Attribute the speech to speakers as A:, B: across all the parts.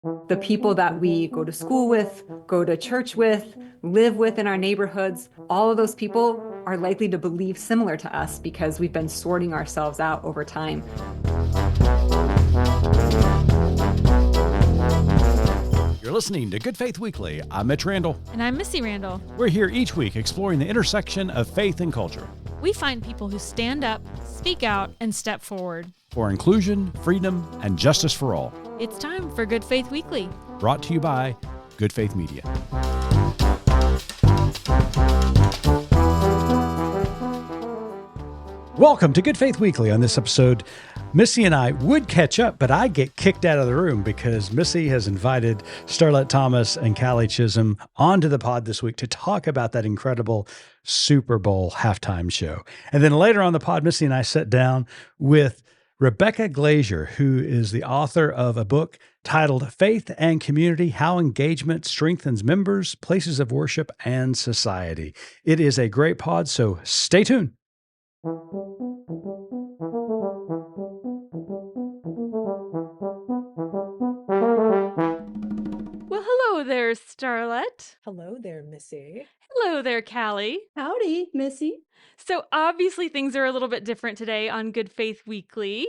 A: The people that we go to school with, go to church with, live with in our neighborhoods, all of those people are likely to believe similar to us because we've been sorting ourselves out over time.
B: You're listening to Good Faith Weekly. I'm Mitch Randall.
C: And I'm Missy Randall.
B: We're here each week exploring the intersection of faith and culture
C: We find people who stand up, speak out, and step forward.
B: for inclusion, freedom, and justice for all.
C: It's time for Good Faith Weekly.
B: Brought to you by Good Faith Media. Welcome to Good Faith Weekly. On this episode, Missy and I would catch up, but I get kicked out of the room because Missy has invited Starlette Thomas and Callie Chisholm onto the pod this week to talk about that incredible Super Bowl halftime show. And then later on the pod, Missy and I sat down with Rebecca Glazier, who is the author of a book titled Faith and Community: How Engagement Strengthens Members, Places of Worship, and Society. It is a great pod, so stay tuned.
C: Well, hello there, Starlette.
D: Hello there, Missy.
C: Hello there, Callie.
D: Howdy, Missy.
C: So obviously things are a little bit different today on Good Faith Weekly,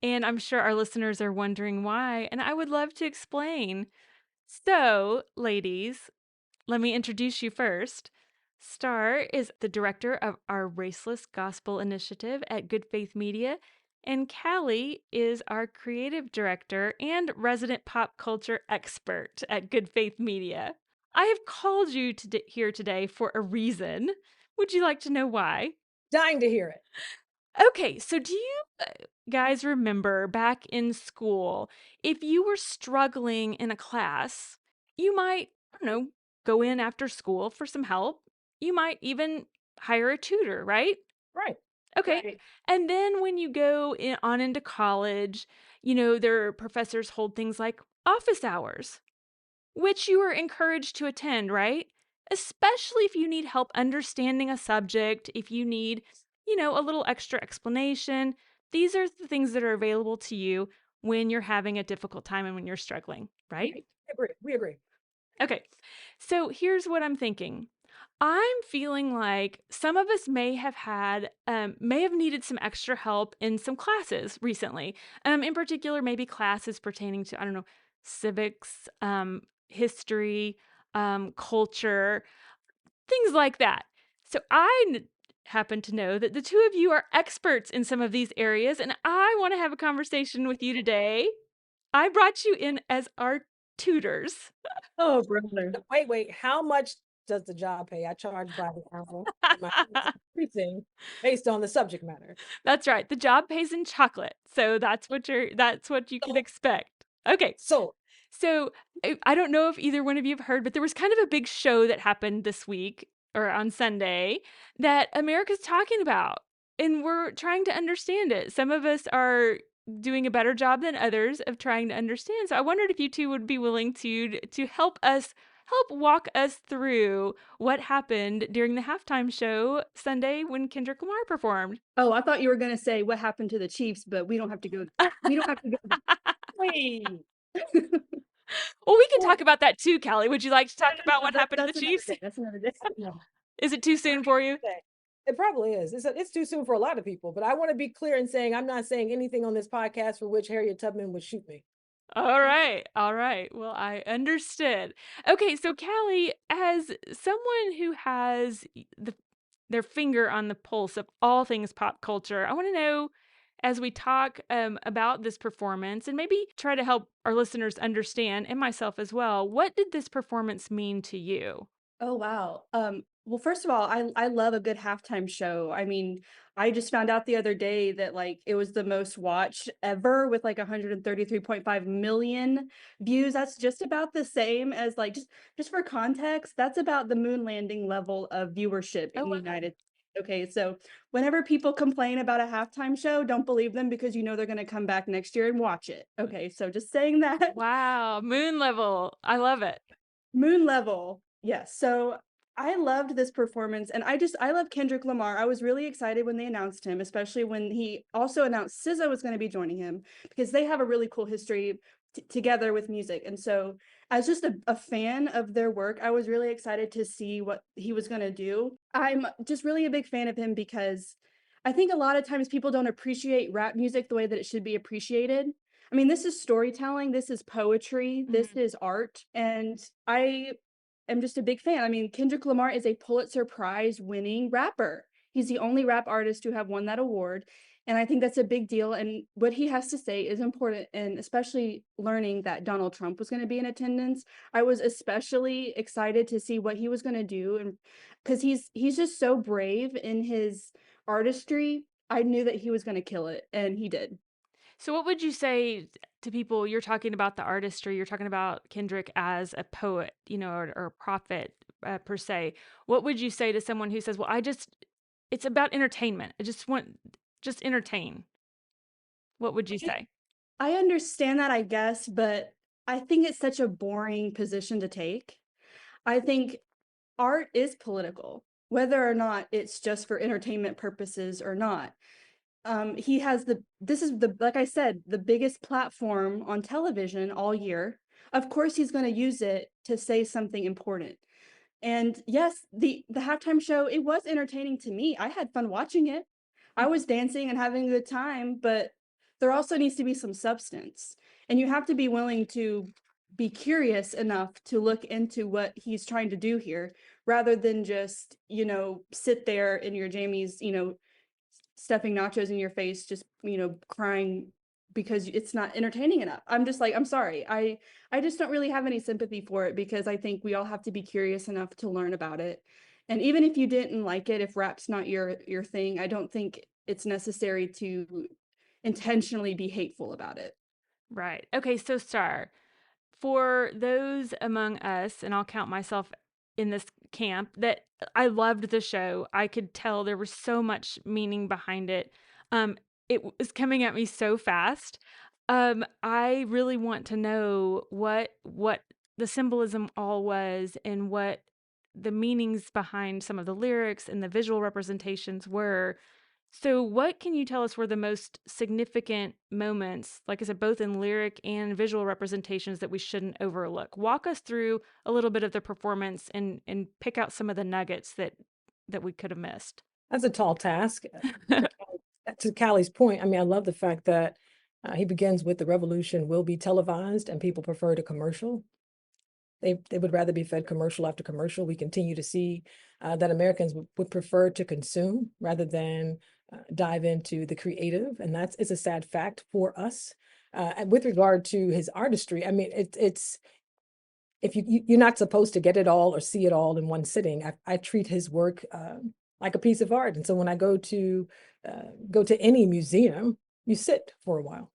C: and I'm sure our listeners are wondering why, and I would love to explain. So, ladies, let me introduce you first. Star is the director of our Raceless Gospel Initiative at Good Faith Media, and Callie is our creative director and resident pop culture expert at Good Faith Media. I have called you here today for a reason. Would you like to know why?
D: Dying to hear it.
C: Okay, so do you guys remember back in school, if you were struggling in a class, you might, I don't know, go in after school for some help. You might even hire a tutor, right?
D: Right.
C: Okay.
D: Right.
C: And then when you go on into college, their professors hold things like office hours, which you are encouraged to attend, right? Especially if you need help understanding a subject, if you need, a little extra explanation. These are the things that are available to you when you're having a difficult time and when you're struggling, right?
D: Right. We agree.
C: Okay. So here's what I'm thinking. I'm feeling like some of us may have needed some extra help in some classes recently. In particular, maybe classes pertaining to, I don't know, civics, history, culture, things like that. So I happen to know that the two of you are experts in some of these areas, and I want to have a conversation with you today. I brought you in as our tutors.
D: Oh, brother. Wait. How much does the job pay? I charge by the hour in my precinct based on the subject matter.
C: That's right. The job pays in chocolate. So that's what you can expect. Okay.
D: So,
C: So I don't know if either one of you have heard, but there was kind of a big show that happened this week or on Sunday that America's talking about, and we're trying to understand it. Some of us are doing a better job than others of trying to understand. So I wondered if you two would be willing to help walk us through what happened during the halftime show Sunday when Kendrick Lamar performed.
E: Oh, I thought you were gonna say what happened to the Chiefs, but we don't have to go. We don't have to go.
D: wait.
C: Well, we can talk about that too, Callie. Would you like to talk about what happened to the
E: That's another
C: Chiefs?
E: day. That's another day.
D: No,
C: Is it too soon for you?
D: it probably is. It's too soon for a lot of people, but I want to be clear in saying I'm not saying anything on this podcast for which Harriet Tubman would shoot me.
C: All right. All right. Well, I understood. Okay, so Callie, as someone who has their finger on the pulse of all things pop culture, I want to know, as we talk about this performance and maybe try to help our listeners understand, and myself as well, what did this performance mean to you?
E: Oh, wow. Well, first of all, I love a good halftime show. I mean, I just found out the other day that it was the most watched ever with 133.5 million views. That's just about the same as just for context, that's about the moon landing level of viewership in
C: Oh,
E: the
C: wow.
E: United States. Okay, so whenever people complain about a halftime show, don't believe them because they're going to come back next year and watch it. Okay, so just saying that.
C: Wow, moon level. I love it.
E: Moon level. Yes. So I loved this performance and I love Kendrick Lamar. I was really excited when they announced him, especially when he also announced SZA was going to be joining him because they have a really cool history together with music. And so as just a fan of their work, I was really excited to see what he was going to do. I'm just really a big fan of him because I think a lot of times people don't appreciate rap music the way that it should be appreciated. I mean, this is storytelling, this is poetry, this is art, and I am just a big fan. I mean, Kendrick Lamar is a Pulitzer Prize winning rapper. He's the only rap artist to have won that award. And I think that's a big deal. And what he has to say is important. And especially learning that Donald Trump was going to be in attendance, I was especially excited to see what he was going to do. And because he's just so brave in his artistry, I knew that he was going to kill it. And he did.
C: So what would you say to people? You're talking about the artistry, you're talking about Kendrick as a poet, or a prophet per se. What would you say to someone who says, well, it's about entertainment. I just entertain. What would you say?
E: I understand that, I guess, but I think it's such a boring position to take. I think art is political, whether or not it's just for entertainment purposes or not. He has like I said, the biggest platform on television all year. Of course, he's going to use it to say something important. And yes, the halftime show, it was entertaining to me. I had fun watching it. I was dancing and having a good time, but there also needs to be some substance. And you have to be willing to be curious enough to look into what he's trying to do here, rather than just, sit there in your jammies, stuffing nachos in your face, just, crying because it's not entertaining enough. I'm just like, I'm sorry. I just don't really have any sympathy for it, because I think we all have to be curious enough to learn about it. And even if you didn't like it, if rap's not your thing, I don't think it's necessary to intentionally be hateful about it.
C: Right. Okay, so Star, for those among us, and I'll count myself in this camp, that I loved the show. I could tell there was so much meaning behind it. It was coming at me so fast. I really want to know what the symbolism all was, and what the meanings behind some of the lyrics and the visual representations were. So what can you tell us were the most significant moments, like I said, both in lyric and visual representations, that we shouldn't overlook? Walk us through a little bit of the performance, and pick out some of the nuggets that we could have missed.
D: That's a tall task. To Callie's point, I mean, I love the fact that he begins with the revolution will be televised and people prefer to commercial. They would rather be fed commercial after commercial. We continue to see that Americans would prefer to consume rather than dive into the creative. And it's a sad fact for us. And with regard to his artistry, I mean, it's if you're not supposed to get it all or see it all in one sitting. I treat his work like a piece of art. And so when I go to any museum, you sit for a while.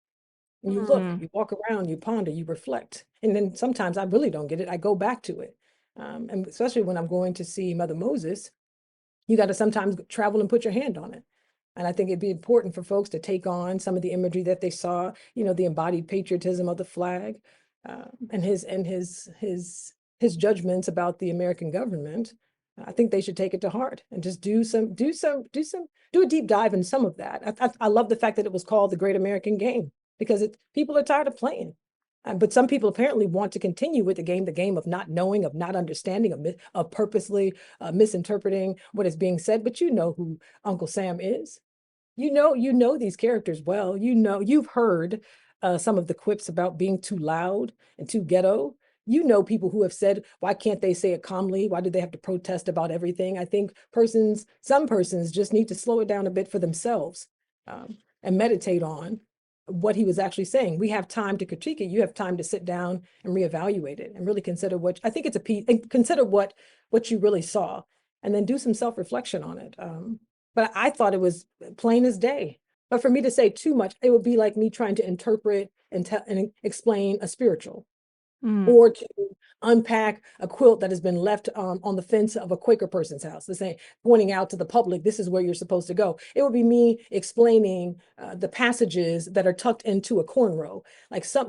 D: And you look, you walk around, you ponder, you reflect. And then sometimes I really don't get it. I go back to it. And especially when I'm going to see Mother Moses, you got to sometimes travel and put your hand on it. And I think it'd be important for folks to take on some of the imagery that they saw, the embodied patriotism of the flag, and his judgments about the American government. I think they should take it to heart and just do a deep dive in some of that. I love the fact that it was called the Great American Game, because people are tired of playing. But some people apparently want to continue with the game of not knowing, of not understanding, of purposely misinterpreting what is being said. But you know who Uncle Sam is. You know these characters well. You've heard some of the quips about being too loud and too ghetto. You know people who have said, why can't they say it calmly? Why do they have to protest about everything? I think some persons just need to slow it down a bit for themselves and meditate on what he was actually saying. We have time to critique it. You have time to sit down and reevaluate it and really consider I think it's a piece, and consider what you really saw, and then do some self-reflection on it. But I thought it was plain as day. But for me to say too much, it would be like me trying to interpret and explain a spiritual, or to unpack a quilt that has been left on the fence of a Quaker person's house, pointing out to the public, this is where you're supposed to go. It would be me explaining the passages that are tucked into a cornrow.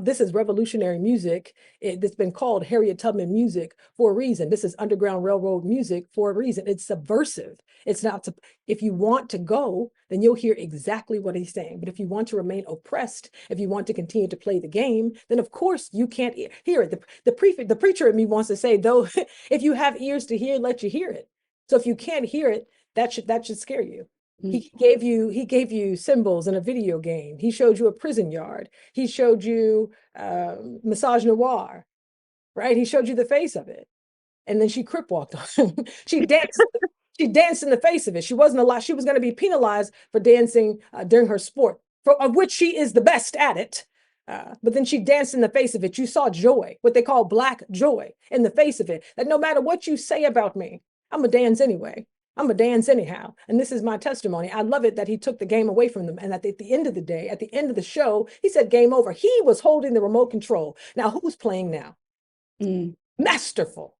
D: This is revolutionary music. It's been called Harriet Tubman music for a reason. This is Underground Railroad music for a reason. It's subversive. It's not If you want to go, then you'll hear exactly what he's saying. But if you want to remain oppressed, if you want to continue to play the game, then of course you can't hear it. The preacher in me wants to say, though, if you have ears to hear, let you hear it. So if you can't hear it, that should scare you. He gave you symbols in a video game. He showed you a prison yard. He showed you Massage Noir, right? He showed you the face of it. And then she crip walked on him. She danced in the face of it. She wasn't allowed. She was going to be penalized for dancing during her sport, of which she is the best at it. But then she danced in the face of it. You saw joy, what they call Black joy, in the face of it. That no matter what you say about me, I'm going to dance anyway. I'm going to dance anyhow. And this is my testimony. I love it that he took the game away from them. And at the end of the day, at the end of the show, he said, game over. He was holding the remote control. Now, who's playing now? Masterful.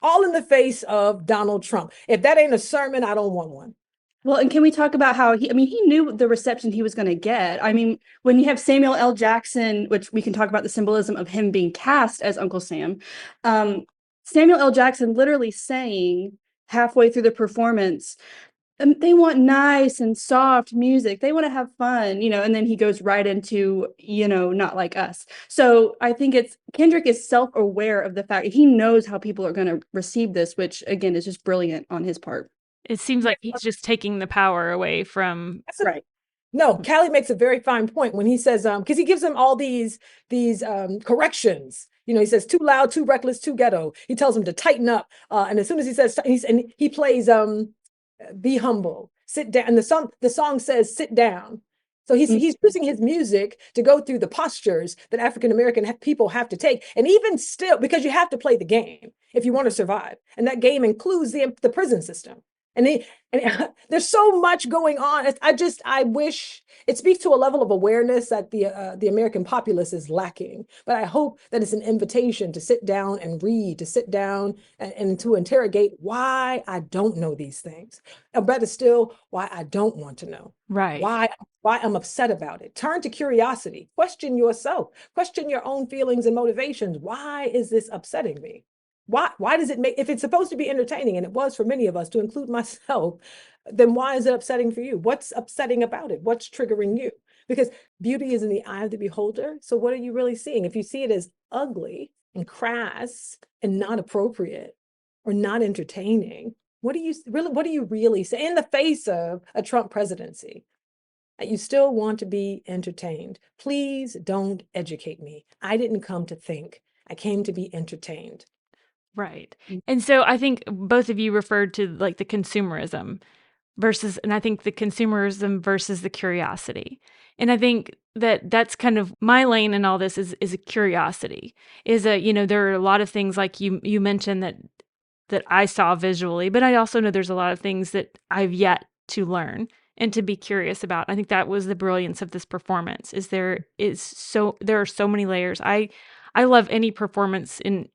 D: All in the face of Donald Trump. If that ain't a sermon, I don't want one.
E: Well, and can we talk about how he knew the reception he was going to get. I mean, when you have Samuel L. Jackson, which we can talk about the symbolism of him being cast as Uncle Sam, Samuel L. Jackson literally saying halfway through the performance, they want nice and soft music. They want to have fun, and then he goes right into, not like us. So I think Kendrick is self-aware of the fact he knows how people are going to receive this, which again is just brilliant on his part.
C: It seems like he's just taking the power away from.
D: That's right. No, Callie makes a very fine point when he says, because he gives them all these corrections. He says too loud, too reckless, too ghetto. He tells them to tighten up. And as soon as he says, he plays be humble, sit down. And the song says, sit down. So he's using his music to go through the postures that African-American people have to take. And even still, because you have to play the game if you want to survive. And that game includes the prison system. And there's so much going on. I wish it speaks to a level of awareness that the American populace is lacking. But I hope that it's an invitation to sit down and read, to sit down and to interrogate why I don't know these things. Or better still, why I don't want to know.
C: Right.
D: Why I'm upset about it. Turn to curiosity. Question yourself. Question your own feelings and motivations. Why is this upsetting me? Why does it if it's supposed to be entertaining, and it was for many of us, to include myself, then why is it upsetting for you? What's upsetting about it? What's triggering you? Because beauty is in the eye of the beholder. So what are you really seeing? If you see it as ugly and crass and not appropriate or not entertaining, what do you really say in the face of a Trump presidency? You still want to be entertained. Please don't educate me. I didn't come to think. I came to be entertained.
C: Right. And so I think both of you referred to like the consumerism and I think the consumerism versus the curiosity. And I think that's kind of my lane in all this is a curiosity. There are a lot of things like you mentioned that I saw visually, but I also know there's a lot of things that I've yet to learn and to be curious about. I think that was the brilliance of this performance. There are so many layers. I love any performance in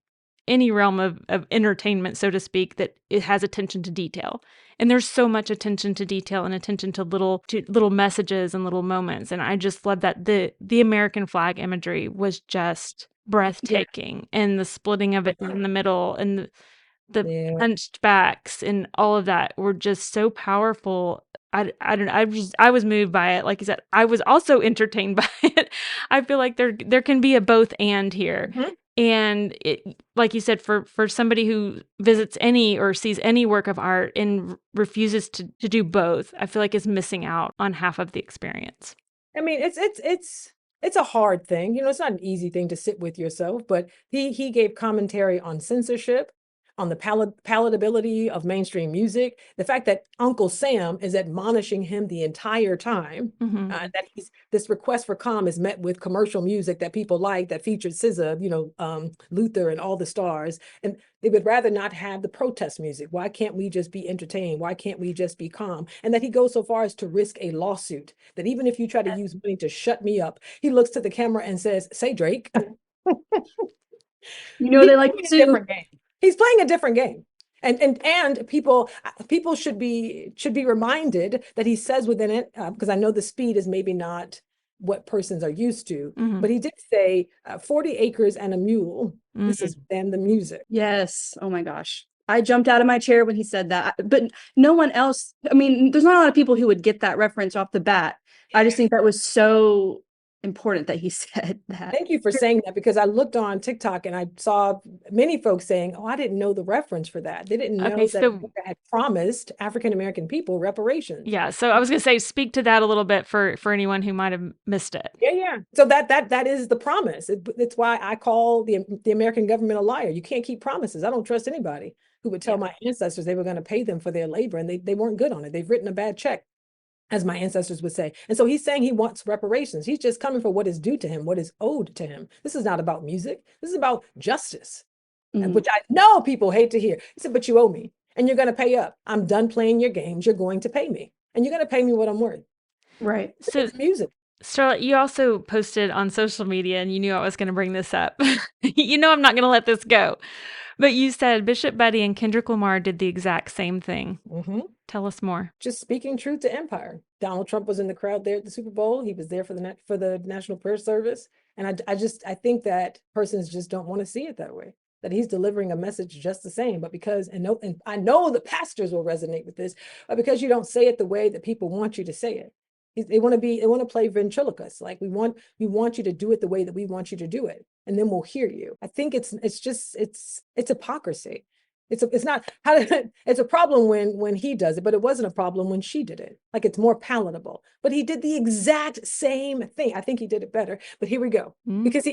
C: any realm of entertainment, so to speak, that it has attention to detail. And there's so much attention to detail and attention to little messages and little moments. And I just love that the American flag imagery was just breathtaking, and the splitting of it in the middle and the punched backs and all of that were just so powerful. I was moved by it. Like you said, I was also entertained by it. I feel like there can be a both and here. Mm-hmm. And it, like you said, for somebody who visits any or sees any work of art and refuses to do both, I feel like is missing out on half of the experience.
D: I mean, it's a hard thing. It's not an easy thing to sit with yourself, but he gave commentary on censorship, on the palatability of mainstream music, the fact that Uncle Sam is admonishing him the entire time, that this request for calm is met with commercial music that people like, that featured SZA, Luther and all the stars, and they would rather not have the protest music. Why can't we just be entertained? Why can't we just be calm? And that he goes so far as to risk a lawsuit, that even if you try to use money to shut me up, he looks to the camera and says, say Drake.
E: They like to
D: different game. He's playing a different game. And people should be reminded that he says within it, because I know the speed is maybe not what persons are used to, but he did say 40 acres and a mule. This is then the music.
E: Yes. Oh my gosh. I jumped out of my chair when he said that, but no one else, I mean, there's not a lot of people who would get that reference off the bat. I just think that was so important that he said that.
D: Thank you for saying that, because I looked on TikTok and I saw many folks saying, oh, I didn't know the reference for that. They didn't know
C: Okay,
D: that
C: so
D: America had promised African-American people reparations.
C: yeah, so I was gonna say, speak to that a little bit for anyone who might have missed it.
D: Yeah. So that is the promise. It's why I call the American government a liar. You can't keep promises. I don't trust anybody who would tell my ancestors they were going to pay them for their labor, and they weren't good on it. They've written a bad check, as my ancestors would say. And so he's saying he wants reparations. He's just coming for what is due to him, what is owed to him. This is not about music. This is about justice, which I know people hate to hear. He said, but you owe me and you're going to pay up. I'm done playing your games. You're going to pay me, and you're going to pay me what I'm worth.
E: Right.
C: So
D: it's music.
C: Charlotte, you also posted on social media, and you knew I was going to bring this up. You know I'm not going to let this go. But you said Bishop Buddy and Kendrick Lamar did the exact same thing. Tell us more.
D: Just speaking truth to empire. Donald Trump was in the crowd there at the Super Bowl. He was there for the National Prayer Service. And I think that persons just don't want to see it that way, that he's delivering a message just the same. But because, and I know the pastors will resonate with this, but because you don't say it the way that people want you to say it. They want to play ventriloquist. Like we want you to do it the way that we want you to do it, and then we'll hear you. I think it's hypocrisy. It's not it's a problem when he does it, but it wasn't a problem when she did it. Like it's more palatable. But he did the exact same thing. I think he did it better. But here we go. Because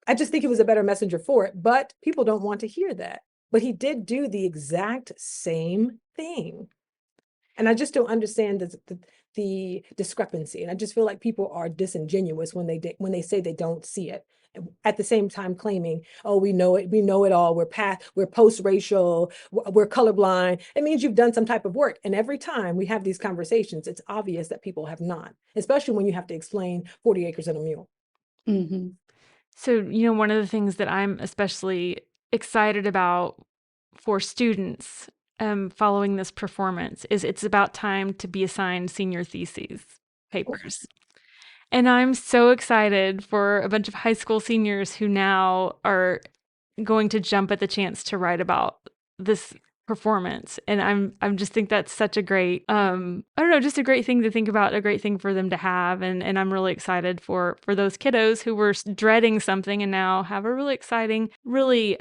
D: I just think he was a better messenger for it. But people don't want to hear that. But he did do the exact same thing. And I just don't understand the discrepancy. And I just feel like people are disingenuous when they say they don't see it. At the same time claiming, oh, we know it all. We're post-racial, we're colorblind. It means you've done some type of work. And every time we have these conversations, it's obvious that people have not, especially when you have to explain 40 acres and a mule.
C: So, one of the things that I'm especially excited about for students following this performance is it's about time to be assigned senior theses papers. And I'm so excited for a bunch of high school seniors who now are going to jump at the chance to write about this performance. And I'm just think that's such a great, I don't know, just a great thing to think about, a great thing for them to have. And I'm really excited for those kiddos who were dreading something and now have a really exciting, really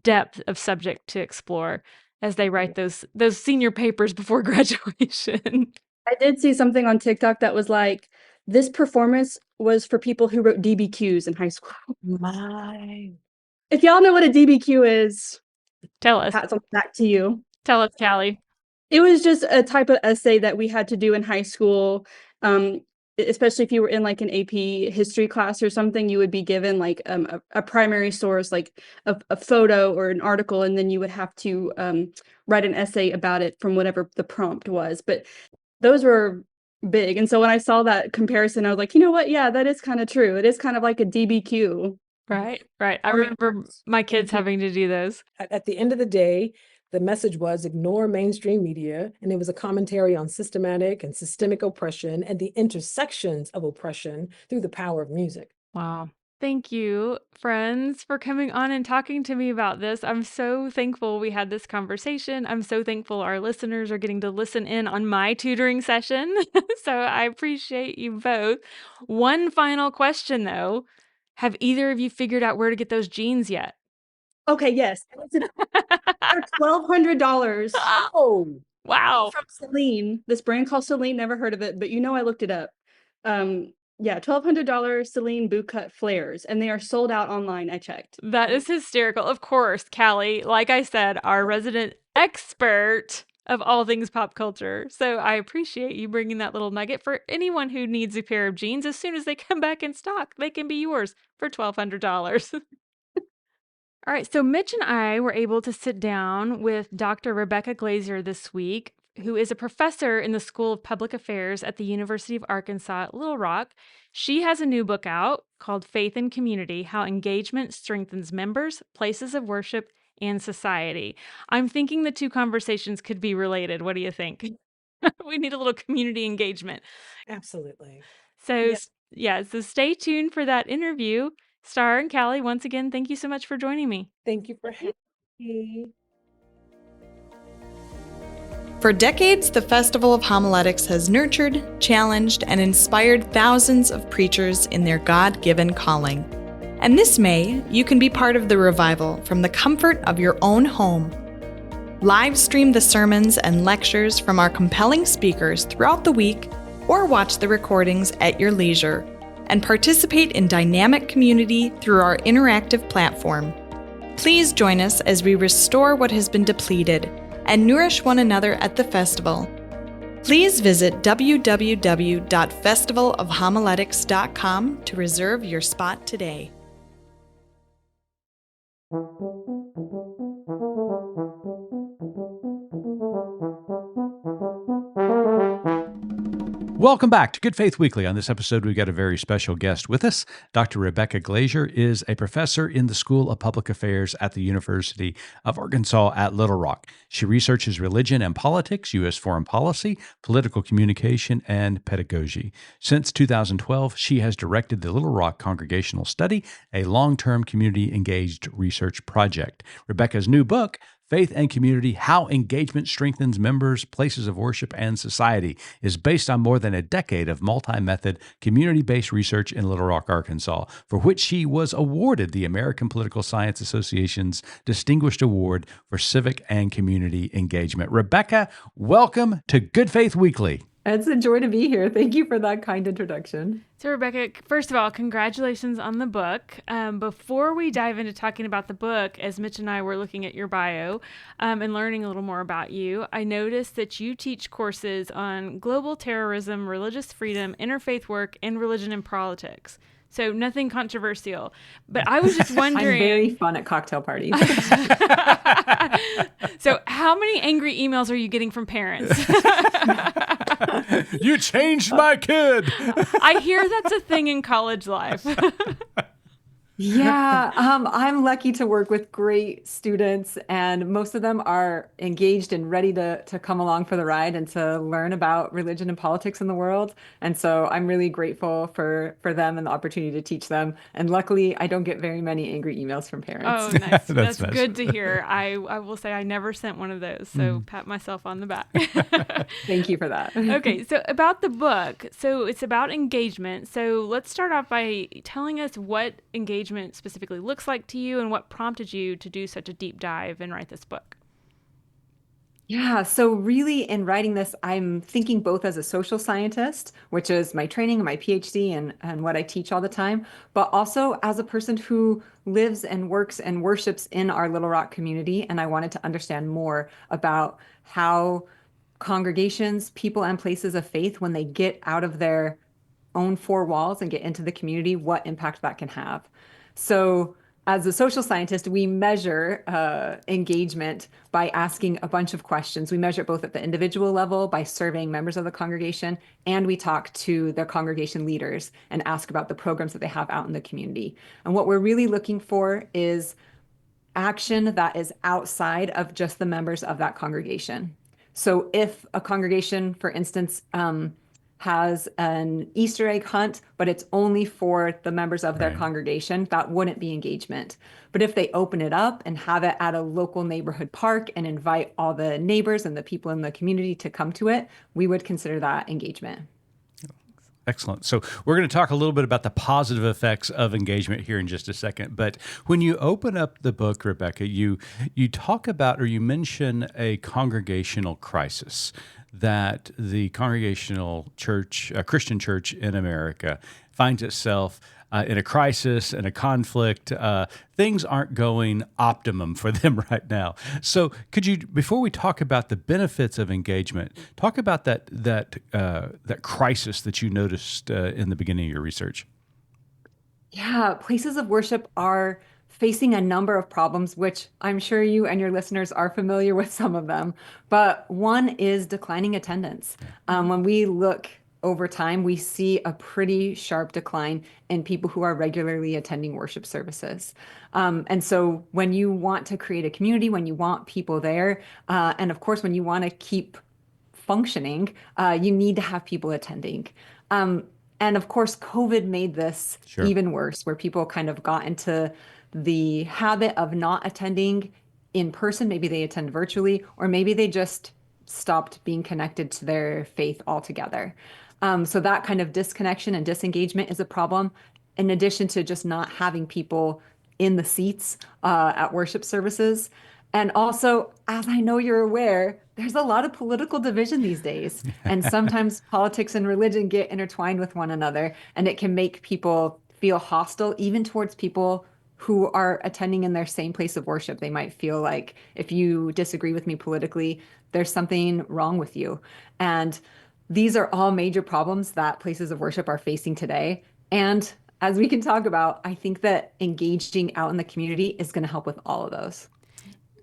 C: depth of subject to explore as they write those senior papers before graduation.
E: I did see something on TikTok that was like, this performance was for people who wrote DBQs in high school. If y'all know what a DBQ is,
C: tell us.
E: Pass back to you.
C: Tell us, Callie.
E: It was just a type of essay that we had to do in high school. Especially if you were in like an AP history class or something, you would be given like a primary source, like a photo or an article, and then you would have to write an essay about it from whatever the prompt was. But those were big. And so when I saw that comparison, I was like, you know what? Yeah, that is kind of true. It is kind of like a DBQ.
C: Right. I remember my kids having to do those.
D: At the end of the day, the message was ignore mainstream media, and it was a commentary on systematic and systemic oppression and the intersections of oppression through the power of music.
C: Wow. Thank you, friends, for coming on and talking to me about this. I'm so thankful we had this conversation. I'm so thankful our listeners are getting to listen in on my tutoring session. So I appreciate you both. One final question, though. Have either of you figured out where to get those jeans yet?
E: Okay, yes. They're $1,200.
D: Oh,
C: wow.
E: From Celine, this brand called Celine, never heard of it, but I looked it up. Yeah, $1,200 Celine bootcut flares, and they are sold out online. I checked.
C: That is hysterical. Of course, Callie, like I said, our resident expert of all things pop culture. So I appreciate you bringing that little nugget. For anyone who needs a pair of jeans, as soon as they come back in stock, they can be yours for $1,200. All right, so Mitch and I were able to sit down with Dr. Rebecca Glazier this week, who is a professor in the School of Public Affairs at the University of Arkansas at Little Rock. She has a new book out called Faith and Community: How Engagement Strengthens Members, Places of Worship, and Society. I'm thinking the two conversations could be related. What do you think? We need a little community engagement.
D: Absolutely.
C: So, so stay tuned for that interview. Star and Callie, once again, thank you so much for joining me.
D: Thank you for having me.
F: For decades, the Festival of Homiletics has nurtured, challenged, and inspired thousands of preachers in their God-given calling. And this May, you can be part of the revival from the comfort of your own home. Live stream the sermons and lectures from our compelling speakers throughout the week, or watch the recordings at your leisure, and participate in dynamic community through our interactive platform. Please join us as we restore what has been depleted and nourish one another at the festival. Please visit www.festivalofhomiletics.com to reserve your spot today.
B: Welcome back to Good Faith Weekly. On this episode, we've got a very special guest with us. Dr. Rebecca Glazier is a professor in the School of Public Affairs at the University of Arkansas at Little Rock. She researches religion and politics, U.S. foreign policy, political communication, and pedagogy. Since 2012, she has directed the Little Rock Congregational Study, a long-term community-engaged research project. Rebecca's new book, Faith and Community, How Engagement Strengthens Members, Places of Worship, and Society, is based on more than a decade of multi-method, community-based research in Little Rock, Arkansas, for which she was awarded the American Political Science Association's Distinguished Award for Civic and Community Engagement. Rebecca, welcome to Good Faith Weekly.
A: It's a joy to be here. Thank you for that kind introduction.
C: So, Rebecca, first of all, congratulations on the book. Before we dive into talking about the book, as Mitch and I were looking at your bio and learning a little more about you, I noticed that you teach courses on global terrorism, religious freedom, interfaith work, and religion and politics. So nothing controversial. But I was just wondering.
A: I'm very fun at cocktail parties.
C: So how many angry emails are you getting from parents?
B: You changed my kid.
C: I hear that's a thing in college life.
A: Yeah, I'm lucky to work with great students, and most of them are engaged and ready to come along for the ride and to learn about religion and politics in the world. And so I'm really grateful for them and the opportunity to teach them. And luckily, I don't get very many angry emails from parents.
C: Oh, nice. That's
B: nice.
C: Good to hear. I will say I never sent one of those, so pat myself on the back.
A: Thank you for that.
C: Okay, so about the book. So it's about engagement. So let's start off by telling us what engagement specifically looks like to you and what prompted you to do such a deep dive and write this book.
A: Yeah, so really in writing this, I'm thinking both as a social scientist, which is my training and my PhD and what I teach all the time, but also as a person who lives and works and worships in our Little Rock community. And I wanted to understand more about how congregations, people, and places of faith, when they get out of their own four walls and get into the community, what impact that can have. So as a social scientist, we measure engagement by asking a bunch of questions. We measure it both at the individual level by surveying members of the congregation, and we talk to the congregation leaders and ask about the programs that they have out in the community. And what we're really looking for is action that is outside of just the members of that congregation. So if a congregation, for instance, has an Easter egg hunt, but it's only for the members of their congregation, that wouldn't be engagement. But if they open it up and have it at a local neighborhood park and invite all the neighbors and the people in the community to come to it, we would consider that engagement.
B: Excellent. So we're going to talk a little bit about the positive effects of engagement here in just a second. But when you open up the book, Rebecca, you talk about, or you mention, a congregational crisis that the congregational church, Christian church in America, finds itself in a crisis and a conflict. Things aren't going optimum for them right now. So could you, before we talk about the benefits of engagement, talk about that crisis that you noticed in the beginning of your research?
A: Yeah, places of worship are facing a number of problems, which I'm sure you and your listeners are familiar with some of them. But one is declining attendance. When we look over time, we see a pretty sharp decline in people who are regularly attending worship services. And so when you want to create a community, when you want people there, and of course, when you want to keep functioning, you need to have people attending. And of course, COVID made this even worse, where people kind of got into the habit of not attending in person. Maybe they attend virtually, or maybe they just stopped being connected to their faith altogether. So that kind of disconnection and disengagement is a problem, in addition to just not having people in the seats at worship services. And also, as I know you're aware, there's a lot of political division these days. And sometimes politics and religion get intertwined with one another, and it can make people feel hostile, even towards people who are attending in their same place of worship. They might feel like if you disagree with me politically, there's something wrong with you. And these are all major problems that places of worship are facing today. And as we can talk about, I think that engaging out in the community is going to help with all of those.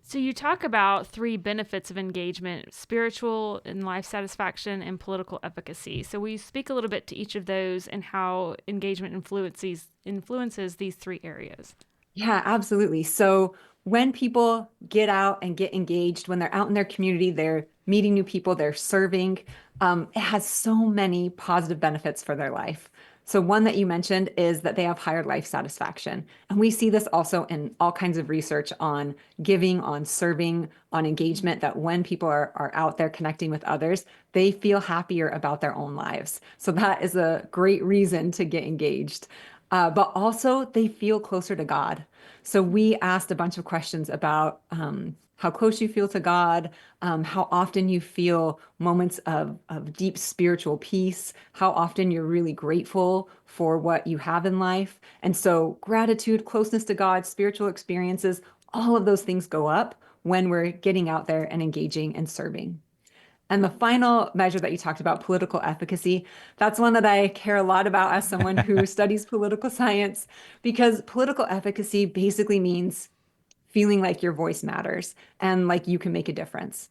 C: So you talk about three benefits of engagement: spiritual and life satisfaction and political efficacy. So will you speak a little bit to each of those and how engagement influences these three areas?
A: Yeah, absolutely. So when people get out and get engaged, when they're out in their community, they're meeting new people, they're serving, it has so many positive benefits for their life. So one that you mentioned is that they have higher life satisfaction. And we see this also in all kinds of research on giving, on serving, on engagement, that when people are out there connecting with others, they feel happier about their own lives. So that is a great reason to get engaged. But also they feel closer to God. So we asked a bunch of questions about how close you feel to God, how often you feel moments of deep spiritual peace, how often you're really grateful for what you have in life. And so gratitude, closeness to God, spiritual experiences, all of those things go up when we're getting out there and engaging and serving. And the final measure that you talked about, political efficacy, that's one that I care a lot about as someone who studies political science, because political efficacy basically means feeling like your voice matters and like you can make a difference.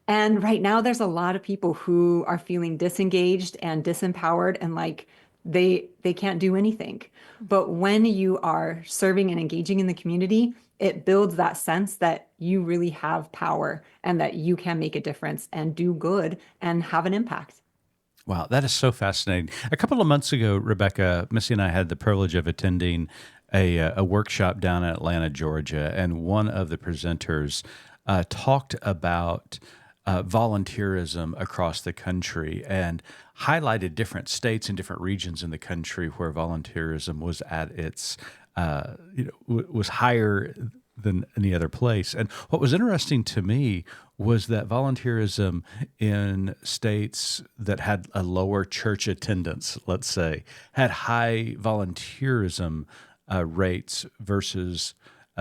A: And right now, there's a lot of people who are feeling disengaged and disempowered and like they can't do anything. But when you are serving and engaging in the community, it builds that sense that you really have power and that you can make a difference and do good and have an impact.
B: Wow, that is so fascinating. A couple of months ago, Rebecca, Missy and I had the privilege of attending a workshop down in Atlanta, Georgia, and one of the presenters talked about volunteerism across the country and highlighted different states and different regions in the country where volunteerism was at its was higher than any other place. And what was interesting to me was that volunteerism in states that had a lower church attendance, let's say, had high volunteerism rates versus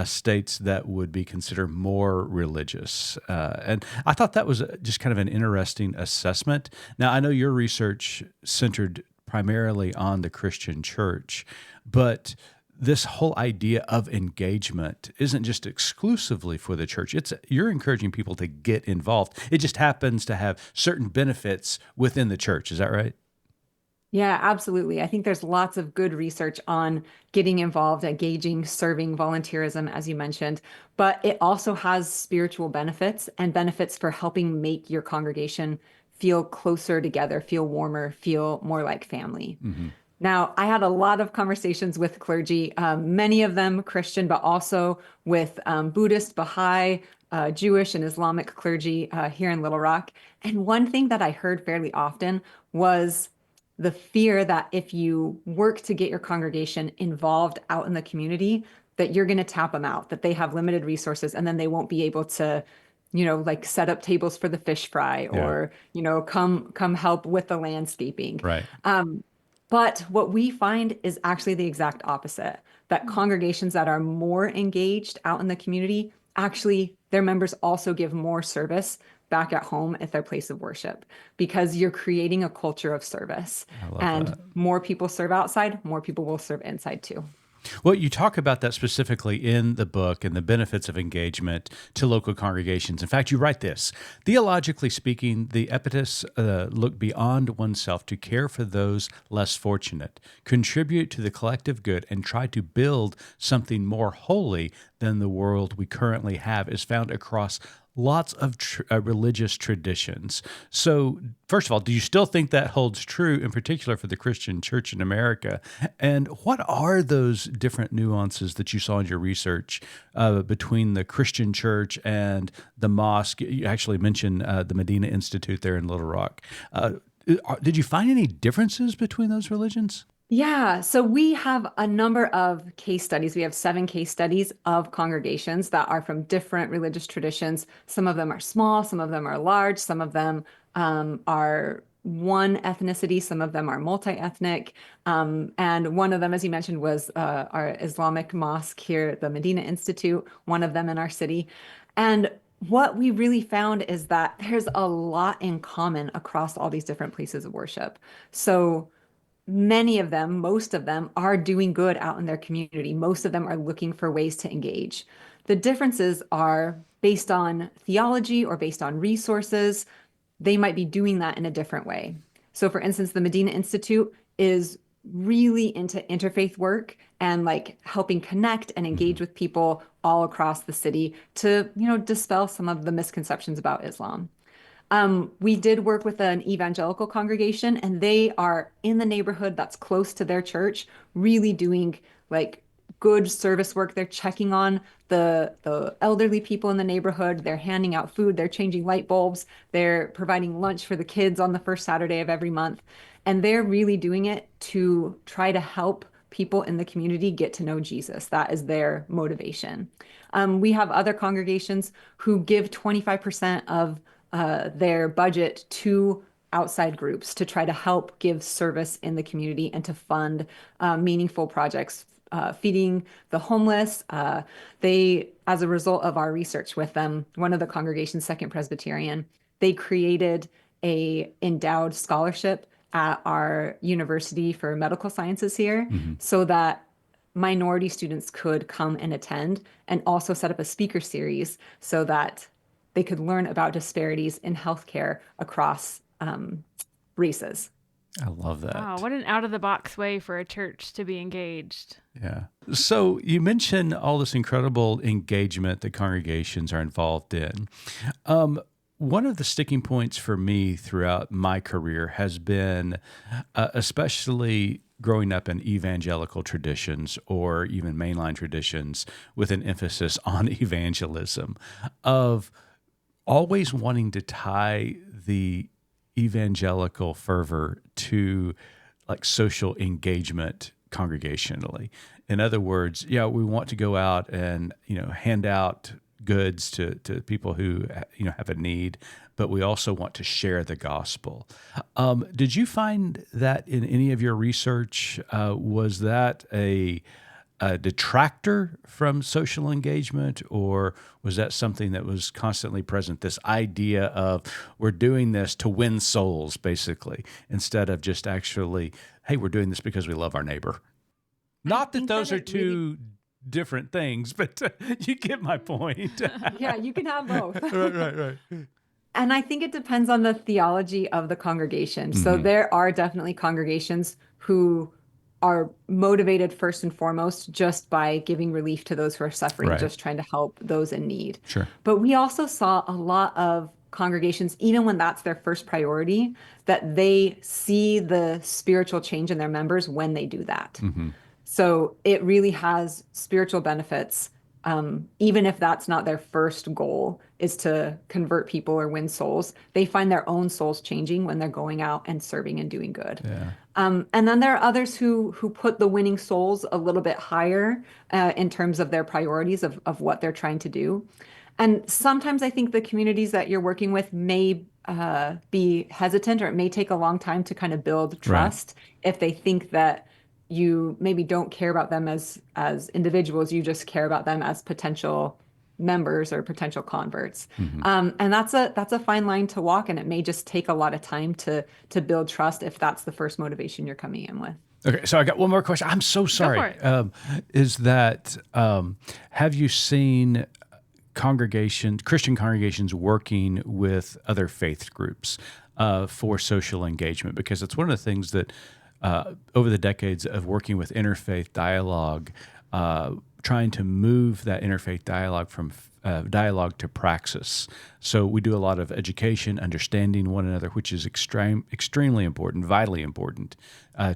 B: states that would be considered more religious. And I thought that was just kind of an interesting assessment. Now, I know your research centered primarily on the Christian church, but this whole idea of engagement isn't just exclusively for the church. You're encouraging people to get involved. It just happens to have certain benefits within the church. Is that right?
A: Yeah, absolutely. I think there's lots of good research on getting involved, engaging, serving, volunteerism, as you mentioned, but it also has spiritual benefits and benefits for helping make your congregation feel closer together, feel warmer, feel more like family.
B: Mm-hmm.
A: Now, I had a lot of conversations with clergy, many of them Christian, but also with Buddhist, Baha'i, Jewish, and Islamic clergy here in Little Rock. And one thing that I heard fairly often was the fear that if you work to get your congregation involved out in the community, that you're going to tap them out, that they have limited resources, and then they won't be able to, like set up tables for the fish fry
B: Yeah.
A: or, come help with the landscaping.
B: Right.
A: But what we find is actually the exact opposite, that congregations that are more engaged out in the community, actually their members also give more service back at home at their place of worship because you're creating a culture of service.
B: I love
A: And
B: that.
A: more people serve outside, more people will serve inside too.
B: Well, you talk about that specifically in the book and the benefits of engagement to local congregations. In fact, you write this: theologically speaking, the epitaphs look beyond oneself to care for those less fortunate, contribute to the collective good, and try to build something more holy than the world we currently have is found across lots of religious traditions. So, first of all, do you still think that holds true, in particular for the Christian church in America? And what are those different nuances that you saw in your research between the Christian church and the mosque? You actually mentioned the Medina Institute there in Little Rock. Did you find any differences between those religions?
A: Yeah, so we have a number of case studies. We have 7 case studies of congregations that are from different religious traditions. Some of them are small, some of them are large, some of them are one ethnicity, some of them are multi-ethnic. And one of them, as you mentioned, was our Islamic mosque here, the Medina Institute, one of them in our city. And what we really found is that there's a lot in common across all these different places of worship. So many of them, most of them are doing good out in their community. Most of them are looking for ways to engage. The differences are based on theology or based on resources. They might be doing that in a different way. So, for instance, the Medina Institute is really into interfaith work and like helping connect and engage with people all across the city to, dispel some of the misconceptions about Islam. We did work with an evangelical congregation, and they are in the neighborhood that's close to their church, really doing like good service work. They're checking on the elderly people in the neighborhood. They're handing out food. They're changing light bulbs. They're providing lunch for the kids on the first Saturday of every month. And they're really doing it to try to help people in the community get to know Jesus. That is their motivation. We have other congregations who give 25% of their budget to outside groups to try to help give service in the community and to fund meaningful projects, feeding the homeless. As a result of our research with them, one of the congregations, Second Presbyterian, they created a endowed scholarship at our University for Medical Sciences here so that minority students could come and attend, and also set up a speaker series so that they could learn about disparities in healthcare across races.
B: I love that.
C: Wow, what an out of the box way for a church to be engaged.
B: Yeah. So you mentioned all this incredible engagement that congregations are involved in. One of the sticking points for me throughout my career has been, especially growing up in evangelical traditions or even mainline traditions with an emphasis on evangelism, of always wanting to tie the evangelical fervor to like social engagement congregationally. In other words, we want to go out and, hand out goods to people who, have a need, but we also want to share the gospel. Did you find that in any of your research? Was that a detractor from social engagement, or was that something that was constantly present? This idea of we're doing this to win souls, basically, instead of just actually, hey, we're doing this because we love our neighbor. Not that those are two different things, but you get my point.
A: Yeah, you can have both.
B: Right.
A: And I think it depends on the theology of the congregation. So there are definitely congregations who are motivated first and foremost just by giving relief to those who are suffering,
B: Right.
A: just trying to help those in need.
B: Sure.
A: But we also saw a lot of congregations, even when that's their first priority, that they see the spiritual change in their members when they do that. So it really has spiritual benefits, even if that's not their first goal, is to convert people or win souls. They find their own souls changing when they're going out and serving and doing good.
B: Yeah.
A: And then there are others who put the winning souls a little bit higher in terms of their priorities of what they're trying to do. And sometimes I think the communities that you're working with may be hesitant, or it may take a long time to kind of build trust if they think that you maybe don't care about them as individuals, you just care about them as potential members or potential converts. And that's a fine line to walk, and it may just take a lot of time to build trust if that's the first motivation you're coming in with.
B: Okay, so I got one more question. I'm so sorry.
C: for
B: Is that have you seen Christian congregations working with other faith groups for social engagement? Because it's one of the things that over the decades of working with interfaith dialogue, trying to move that interfaith dialogue from dialogue to praxis. So we do a lot of education, understanding one another, which is extremely important, vitally important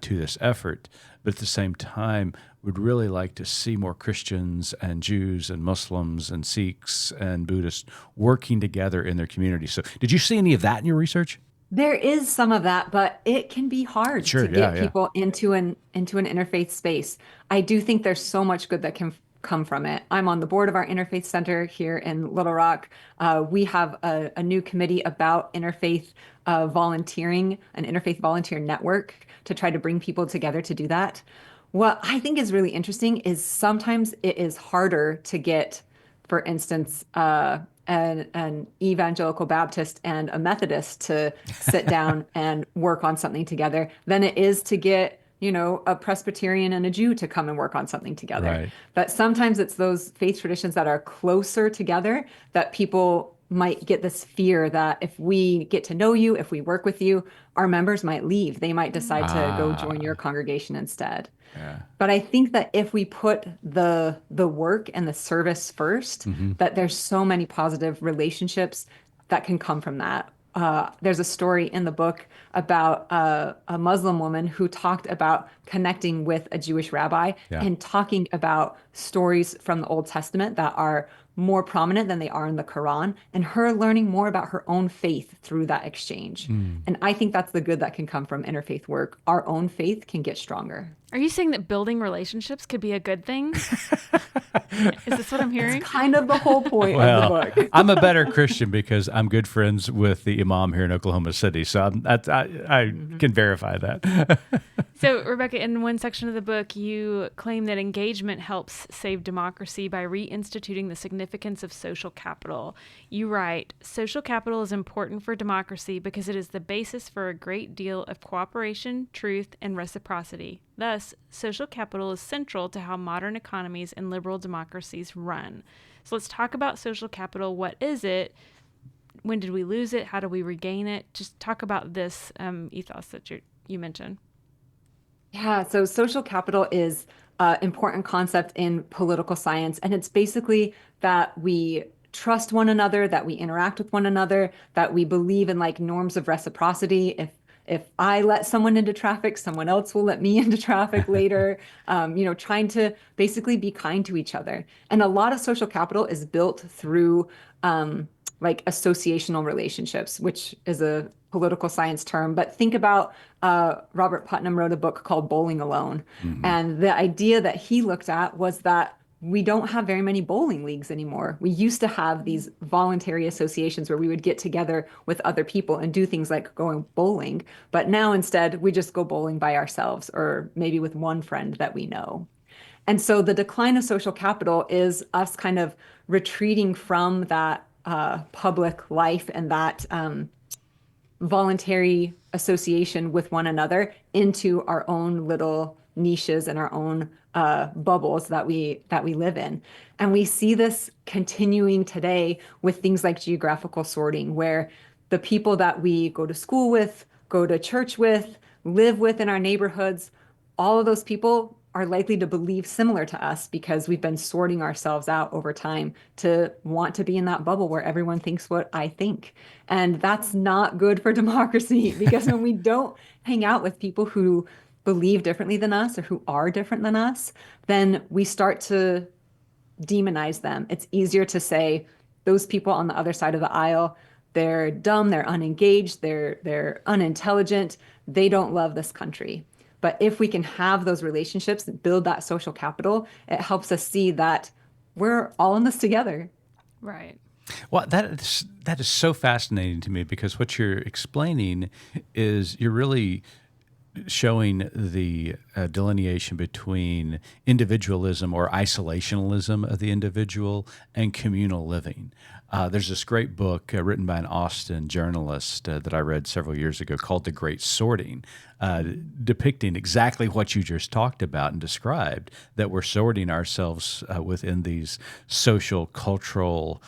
B: to this effort. But at the same time, we'd really like to see more Christians and Jews and Muslims and Sikhs and Buddhists working together in their community. So did you see any of that in your research?
A: There is some of that, but it can be hard
B: Sure,
A: to
B: yeah,
A: get
B: yeah.
A: people into an interfaith space. I do think there's so much good that can come from it. I'm on the board of our Interfaith Center here in Little Rock. We have a new committee about interfaith volunteering, an interfaith volunteer network to try to bring people together to do that. What I think is really interesting is sometimes it is harder to get, for instance, an evangelical Baptist and a Methodist to sit down and work on something together than it is to get, a Presbyterian and a Jew to come and work on something together.
B: Right.
A: But sometimes it's those faith traditions that are closer together that people might get this fear that if we get to know you, if we work with you, our members might leave. They might decide to go join your congregation instead.
B: Yeah.
A: But I think that if we put the work and the service first, that there's so many positive relationships that can come from that. There's a story in the book about a Muslim woman who talked about connecting with a Jewish rabbi
B: Yeah.
A: and talking about stories from the Old Testament that are more prominent than they are in the Quran, and her learning more about her own faith through that exchange. And I think that's the good that can come from interfaith work. Our own faith can get stronger.
C: Are you saying that building relationships could be a good thing? Is this what I'm hearing?
A: Kind of the whole point
B: Well,
A: of the book.
B: I'm a better Christian because I'm good friends with the imam here in Oklahoma City. So I can verify that.
C: So, Rebecca, in one section of the book, you claim that engagement helps save democracy by reinstituting the significance of social capital. You write, social capital is important for democracy because it is the basis for a great deal of cooperation, truth, and reciprocity. Thus, social capital is central to how modern economies and liberal democracies run. So let's talk about social capital. What is it? When did we lose it? How do we regain it? Just talk about this ethos that you mentioned.
A: Yeah, so social capital is an important concept in political science, and it's basically that we trust one another, that we interact with one another, that we believe in like norms of reciprocity. If I let someone into traffic, someone else will let me into traffic later. Trying to basically be kind to each other. And a lot of social capital is built through like associational relationships, which is a political science term. But think about Robert Putnam wrote a book called Bowling Alone. And the idea that he looked at was that we don't have very many bowling leagues anymore. We used to have these voluntary associations where we would get together with other people and do things like going bowling. But now instead, we just go bowling by ourselves or maybe with one friend that we know. And so the decline of social capital is us kind of retreating from that public life and that voluntary association with one another into our own little niches and our own bubbles that we live in. And we see this continuing today with things like geographical sorting, where the people that we go to school with, go to church with, live with in our neighborhoods, all of those people are likely to believe similar to us because we've been sorting ourselves out over time to want to be in that bubble where everyone thinks what I think. And that's not good for democracy because when we don't hang out with people who believe differently than us or who are different than us, then we start to demonize them. It's easier to say those people on the other side of the aisle, they're dumb, they're unengaged, they're unintelligent, they don't love this country. But if we can have those relationships, build that social capital, it helps us see that we're all in this together.
C: Right.
B: Well, that is so fascinating to me because what you're explaining is you're really showing the delineation between individualism or isolationism of the individual and communal living. There's this great book written by an Austin journalist that I read several years ago called The Great Sorting, depicting exactly what you just talked about and described, that we're sorting ourselves within these social, cultural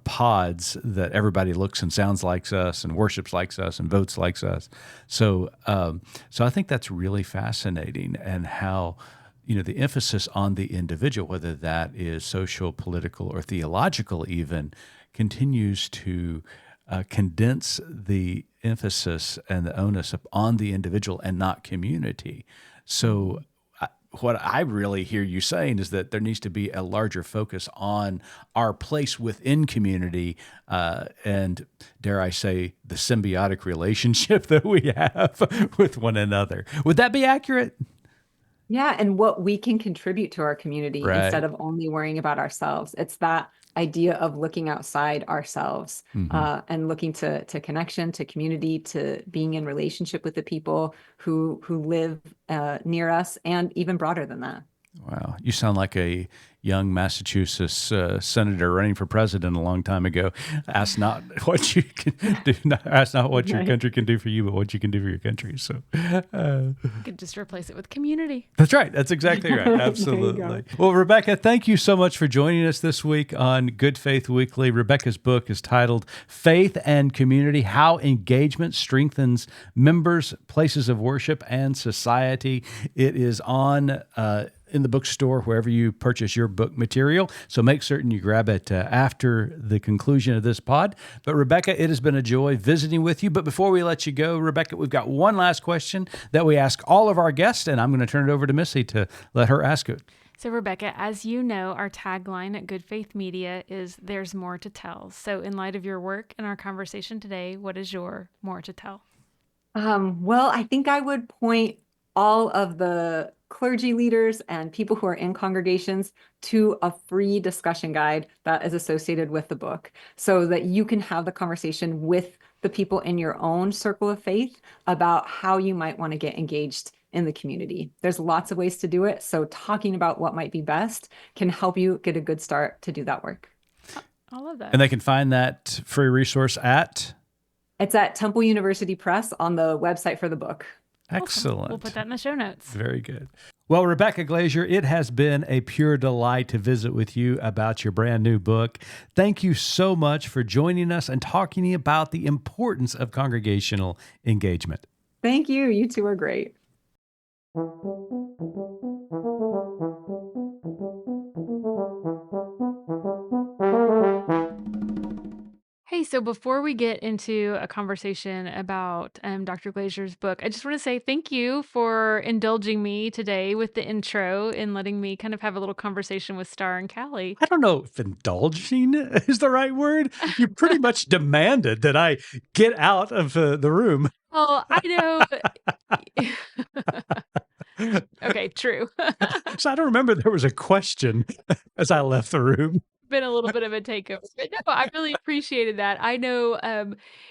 B: pods that everybody looks and sounds like us and worships like us and votes like us. So I think that's really fascinating, and how the emphasis on the individual, whether that is social, political, or theological even, continues to condense the emphasis and the onus on the individual and not community. So what I really hear you saying is that there needs to be a larger focus on our place within community, and dare I say, the symbiotic relationship that we have with one another. Would that be accurate?
A: Yeah, and what we can contribute to our community instead
B: Right.
A: of only worrying about ourselves. It's that idea of looking outside ourselves and looking to connection, to community, to being in relationship with the people who live near us, and even broader than that.
B: Wow, you sound like a young Massachusetts senator running for president a long time ago. Ask not what you can do, ask not what your country can do for you, but what you can do for your country. So
C: You could just replace it with community.
B: that's right. That's exactly right. Absolutely. Well, Rebecca, thank you so much for joining us this week on Good Faith Weekly. Rebecca's book is titled Faith and Community: How Engagement Strengthens Members, Places of Worship, and Society. It is on in the bookstore, wherever you purchase your book material. So make certain you grab it after the conclusion of this pod. But Rebecca, it has been a joy visiting with you. But before we let you go, Rebecca, we've got one last question that we ask all of our guests, and I'm going to turn it over to Missy to let her ask it.
C: So, Rebecca, as you know, our tagline at Good Faith Media is "There's more to tell." So, in light of your work and our conversation today, what is your more to tell?
A: Well, I think I would point all of the clergy leaders and people who are in congregations to a free discussion guide that is associated with the book so that you can have the conversation with the people in your own circle of faith about how you might want to get engaged in the community. There's lots of ways to do it. So talking about what might be best can help you get a good start to do that work.
C: I love that.
B: And they can find that free resource at?
A: It's at Temple University Press on the website for the book.
B: Excellent.
C: Awesome. We'll put that in the show notes.
B: Very good. Well, Rebecca Glazier, it has been a pure delight to visit with you about your brand new book. Thank you so much for joining us and talking about the importance of congregational engagement.
A: Thank you. You two are great.
C: Hey, so before we get into a conversation about Dr. Glazier's book, I just want to say thank you for indulging me today with the intro and letting me kind of have a little conversation with Star and Callie.
B: I don't know if indulging is the right word. You pretty much demanded that I get out of the room.
C: Oh, I know. Okay, true.
B: So I don't remember there was a question as I left the room.
C: Been a little bit of a takeover, but no, I really appreciated that. I know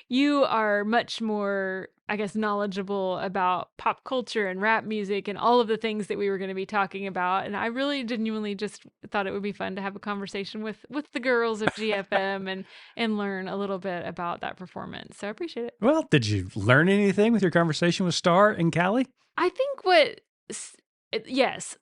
C: you are much more, I guess, knowledgeable about pop culture and rap music and all of the things that we were going to be talking about. And I really genuinely just thought it would be fun to have a conversation with the girls of GFM and learn a little bit about that performance. So I appreciate it.
B: Well, did you learn anything with your conversation with Star and Callie?
C: I think yes,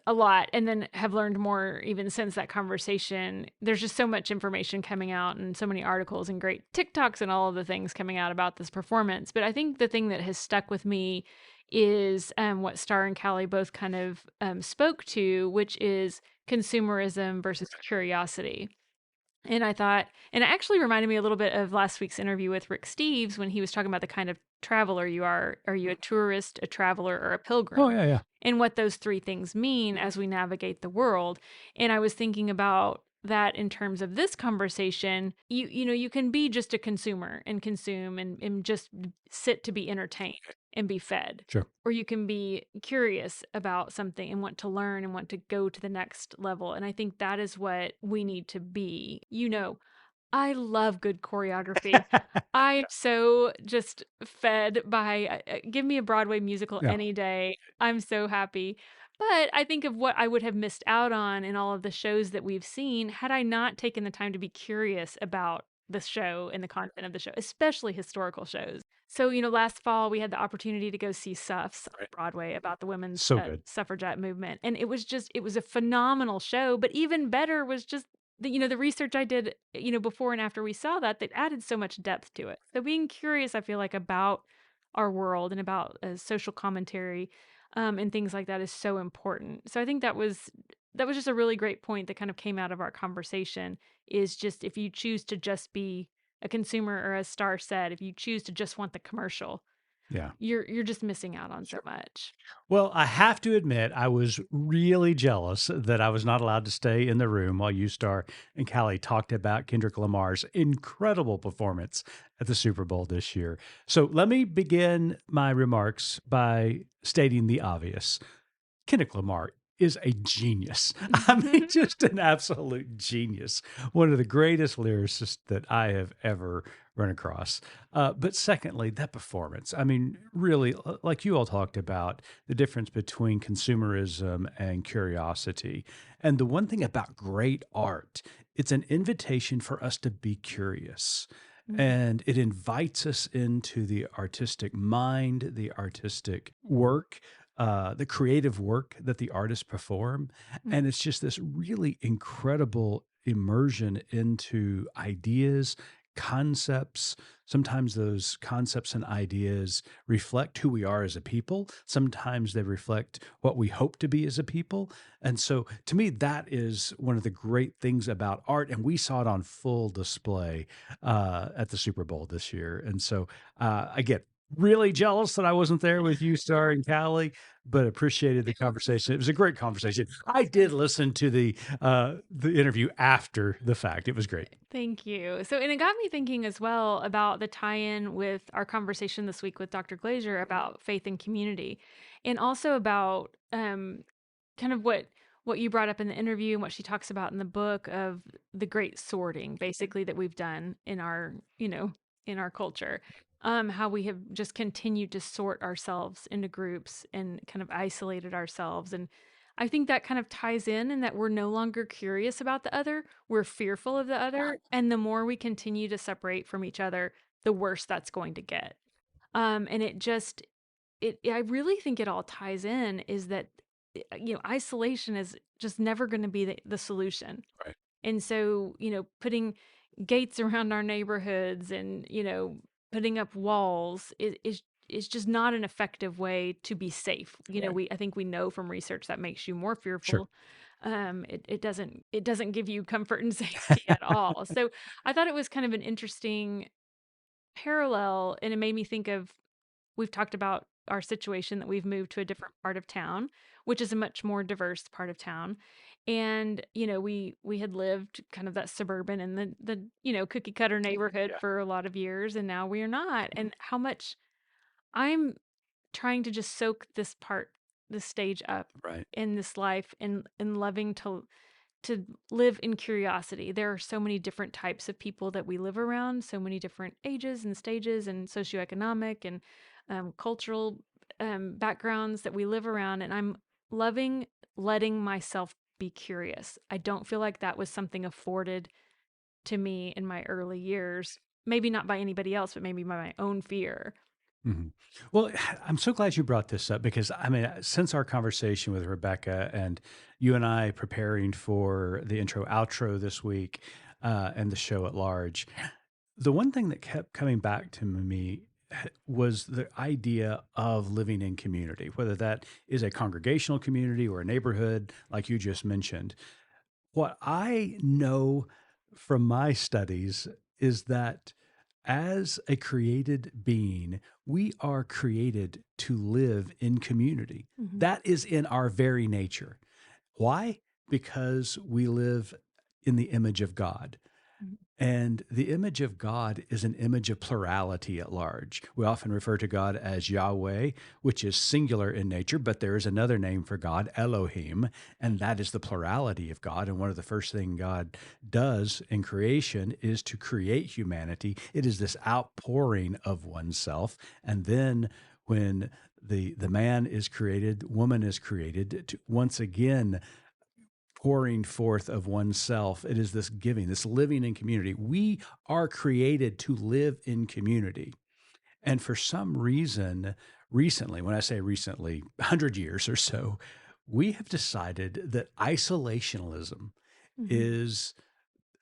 C: a lot. And then have learned more even since that conversation. There's just so much information coming out and so many articles and great TikToks and all of the things coming out about this performance. But I think the thing that has stuck with me is what Star and Callie both kind of spoke to, which is consumerism versus curiosity. And I thought, and it actually reminded me a little bit of last week's interview with Rick Steves when he was talking about the kind of traveler you are. Are you a tourist, a traveler, or a pilgrim?
B: Oh, yeah.
C: And what those three things mean as we navigate the world. And I was thinking about that in terms of this conversation. You can be just a consumer and consume and just sit to be entertained and be fed.
B: Sure.
C: Or you can be curious about something and want to learn and want to go to the next level. And I think that is what we need to be. I love good choreography. I'm so just fed by give me a Broadway musical any day. I'm so happy. But I think of what I would have missed out on in all of the shows that we've seen had I not taken the time to be curious about the show and the content of the show, especially historical shows. So, last fall we had the opportunity to go see Suffs on Broadway about the women's suffragette movement. And it was a phenomenal show. But even better was just the research I did, before and after we saw that added so much depth to it. So being curious, I feel like, about our world and about social commentary and things like that is so important. So I think that was just a really great point that kind of came out of our conversation, is just if you choose to just be a consumer, or as Star said, if you choose to just want the commercial,
B: Yeah.
C: you're just missing out on so much.
B: Well, I have to admit, I was really jealous that I was not allowed to stay in the room while you, Star, and Callie talked about Kendrick Lamar's incredible performance at the Super Bowl this year. So let me begin my remarks by stating the obvious. Kendrick Lamar is a genius. I mean, just an absolute genius. One of the greatest lyricists that I have ever run across. But secondly, that performance. I mean, really, like you all talked about, the difference between consumerism and curiosity. And the one thing about great art, it's an invitation for us to be curious. And it invites us into the artistic mind, the artistic work, the creative work that the artists perform. And it's just this really incredible immersion into ideas, concepts. Sometimes those concepts and ideas reflect who we are as a people. Sometimes they reflect what we hope to be as a people. And so to me, that is one of the great things about art. And we saw it on full display at the Super Bowl this year. And so I get really jealous that I wasn't there with you, Star and Callie, but appreciated the conversation. It was a great conversation. I did listen to the interview after the fact. It was great.
C: Thank you. So, and it got me thinking as well about the tie-in with our conversation this week with Dr. Glazier about faith and community, and also about kind of what you brought up in the interview and what she talks about in the book of the great sorting, basically, that we've done in our, in our culture. How we have just continued to sort ourselves into groups and kind of isolated ourselves. And I think that kind of ties in that we're no longer curious about the other. We're fearful of the other. And the more we continue to separate from each other, the worse that's going to get. And I really think it all ties in, is that, isolation is just never going to be the solution.
B: Right.
C: And so, putting gates around our neighborhoods and, putting up walls is just not an effective way to be safe. I think we know from research that makes you more
B: Sure.
C: fearful. It doesn't give you comfort and safety at all. So I thought it was kind of an interesting parallel, and it made me think of, we've talked about our situation that we've moved to a different part of town, which is a much more diverse part of town. And, we had lived kind of that suburban and the cookie cutter neighborhood
B: Yeah.
C: for a lot of years, and now we are not. And how much I'm trying to just soak this stage up
B: Right.
C: in this life, and loving to live in curiosity. There are so many different types of people that we live around, so many different ages and stages and socioeconomic and cultural backgrounds that we live around. And I'm loving letting myself be curious. I don't feel like that was something afforded to me in my early years. Maybe not by anybody else, but maybe by my own fear.
B: Mhm. Well, I'm so glad you brought this up because I mean, since our conversation with Rebecca and you and I preparing for the intro outro this week and the show at large, the one thing that kept coming back to me was the idea of living in community, whether that is a congregational community or a neighborhood, like you just mentioned. What I know from my studies is that as a created being, we are created to live in community.
C: Mhm.
B: That is in our very nature. Why? Because we live in the image of God.
C: Mhm.
B: And the image of God is an image of plurality at large. We often refer to God as Yahweh, which is singular in nature, but there is another name for God, Elohim, and that is the plurality of God. And one of the first things God does in creation is to create humanity. It is this outpouring of oneself. And then when the man is created, woman is created to once again pouring forth of oneself. It is this giving, this living in community. We are created to live in community. And for some reason, recently, when I say recently, 100 years or so, we have decided that isolationism
C: Mhm.
B: is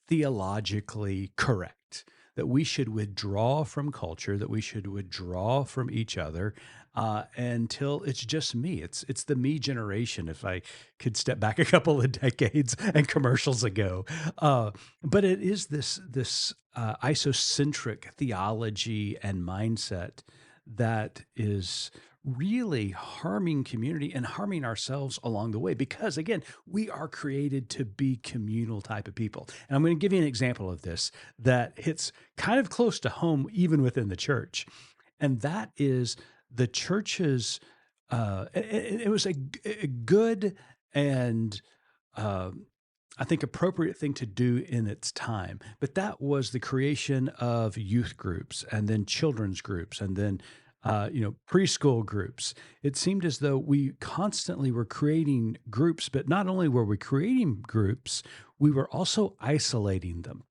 B: theologically correct, that we should withdraw from culture, that we should withdraw from each other. until it's just me. It's the me generation. If I could step back a couple of decades and commercials ago, but it is this isocentric theology and mindset that is really harming community and harming ourselves along the way, because again, we are created to be communal type of people. And I'm going to give you an example of this that hits kind of close to home even within the church, and that is the church's it was a good and uh, I think appropriate thing to do in its time. But that was the creation of youth groups and then children's groups and then preschool groups. It seemed as though we constantly were creating groups, but not only were we creating groups, we were also isolating them.